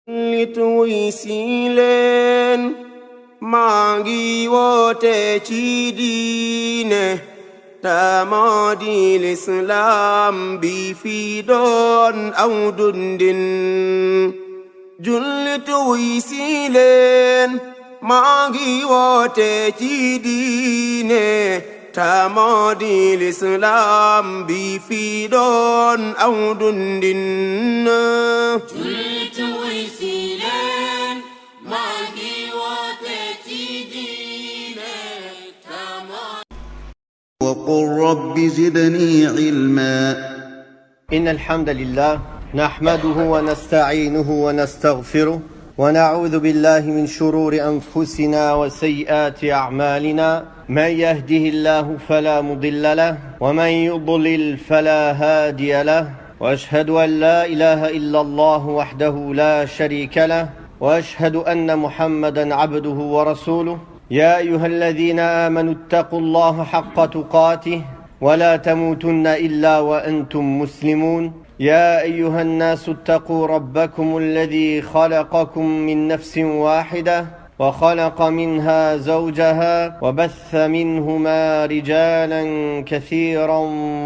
Lituy si leen maa ngi woote ci diine ta moo di lislaam bi fi doon aw dundin jullit wuy si leen maa ngi woote ci diine ta moo di lislaam bi fi doon aw dundin jullit wuy si leen maa ngi woote ci diine ta moo وقل رب زدني علما. إن الحمد لله نحمده ونستعينه ونستغفره ونعوذ بالله من شرور أنفسنا وسيئات أعمالنا من يهده الله فلا مضل له ومن يضلل فلا هادي له وأشهد أن لا إله إلا الله وحده لا شريك له وأشهد أن محمدا عبده ورسوله يا أيها الذين آمنوا اتقوا الله حق تقاته ولا تموتن إلا وأنتم مسلمون يا أيها الناس اتقوا ربكم الذي خلقكم من نفس واحدة وخلق منها زوجها وبث منهما رجالا كثيرا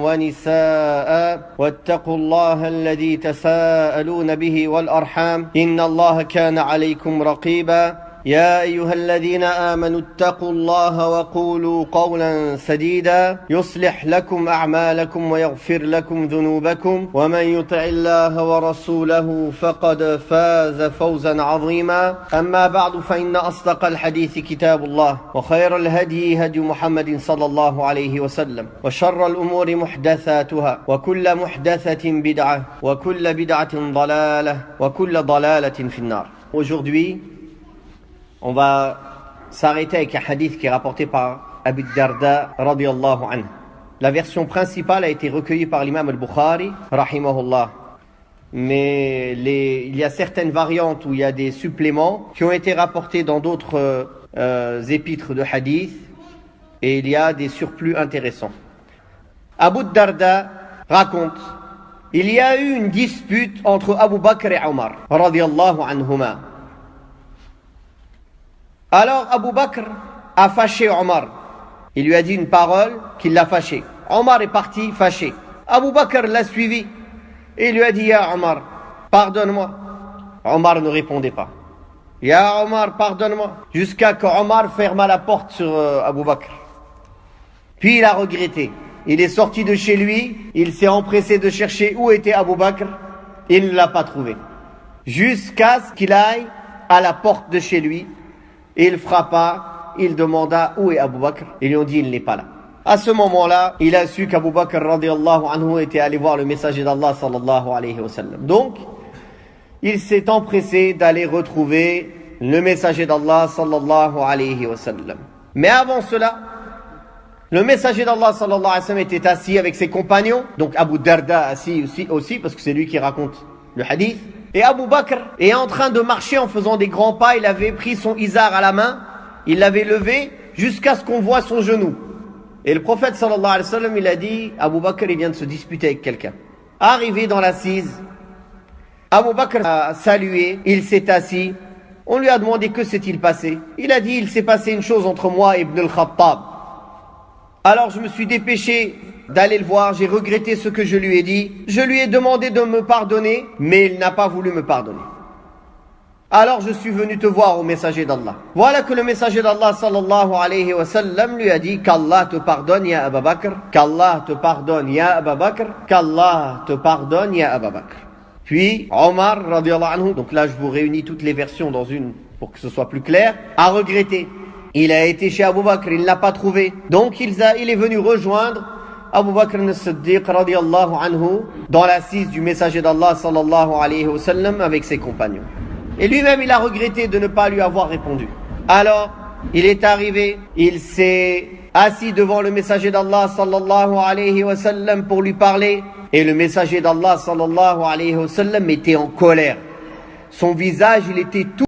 ونساء واتقوا الله الذي تساءلون به والأرحام إن الله كان عليكم رقيبا يا أيها الذين آمنوا اتقوا الله وقولوا قولا سديدا يصلح لكم أعمالكم ويغفر لكم ذنوبكم ومن يطع الله ورسوله فقد فاز فوزا عظيما أما بعد فإن أصدق الحديث كتاب الله وخير الهدي هدي محمد صلى الله عليه وسلم وشر الأمور محدثاتها وكل محدثة بدعة وكل بدعة ضلالة وكل ضلالة في النار. Aujourd'hui, on va s'arrêter avec un hadith qui est rapporté par Abu Darda radiyallahu anhu. La version principale a été recueillie par l'imam al-Bukhari rahimahullah. Mais il y a certaines variantes où il y a des suppléments qui ont été rapportés dans d'autres épîtres de hadith et il y a des surplus intéressants. Abu Darda raconte: il y a eu une dispute entre Abu Bakr et Omar radiyallahu anhuma. Alors Abu Bakr a fâché Omar. Il lui a dit une parole qui l'a fâché. Omar est parti fâché. Abu Bakr l'a suivi et il lui a dit: Ya Omar, pardonne-moi. Omar ne répondait pas. Ya Omar, pardonne-moi. Jusqu'à que Omar ferma la porte sur Abu Bakr. Puis il a regretté. Il est sorti de chez lui, il s'est empressé de chercher où était Abu Bakr. Il ne l'a pas trouvé. Jusqu'à ce qu'il aille à la porte de chez lui. Il frappa, il demanda où est Abu Bakr. Ils lui ont dit: il n'est pas là. À ce moment-là, il a su qu'Abu Bakr radiyallahu anhu était allé voir le messager d'Allah sallallahu alayhi wa sallam. Donc, il s'est empressé d'aller retrouver le messager d'Allah sallallahu alayhi wa sallam. Mais avant cela, le messager d'Allah sallallahu alayhi wa sallam était assis avec ses compagnons. Donc Abu Darda assis aussi parce que c'est lui qui raconte le hadith. Et Abu Bakr est en train de marcher en faisant des grands pas. Il avait pris son izar à la main, il l'avait levé jusqu'à ce qu'on voit son genou. Et le prophète sallallahu alayhi wa sallam, il a dit: Abu Bakr, il vient de se disputer avec quelqu'un. Arrivé dans l'assise, Abu Bakr a salué, il s'est assis. On lui a demandé: que s'est-il passé? Il a dit: il s'est passé une chose entre moi et Ibn al-Khattab. Alors je me suis dépêché d'aller le voir, j'ai regretté ce que je lui ai dit. Je lui ai demandé de me pardonner, mais il n'a pas voulu me pardonner. Alors je suis venu te voir, au messager d'Allah. Voilà que le messager d'Allah sallallahu alayhi wa sallam lui a dit: qu'Allah te pardonne ya Abu Bakr, qu'Allah te pardonne ya Abu Bakr, qu'Allah te pardonne ya Abu Bakr. Puis Omar radiyallahu anhu, donc là je vous réunis toutes les versions dans une pour que ce soit plus clair, a regretté. Il a été chez Abu Bakr, il ne l'a pas trouvé. Donc il est venu rejoindre Abu Bakr as-Siddiq radiyallahu anhu dans l'assise du messager d'Allah sallallahu alayhi wa sallam avec ses compagnons. Et lui-même il a regretté de ne pas lui avoir répondu. Alors il est arrivé, il s'est assis devant le messager d'Allah sallallahu alayhi wa sallam pour lui parler. Et le messager d'Allah sallallahu alayhi wa sallam était en colère. Son visage il était tout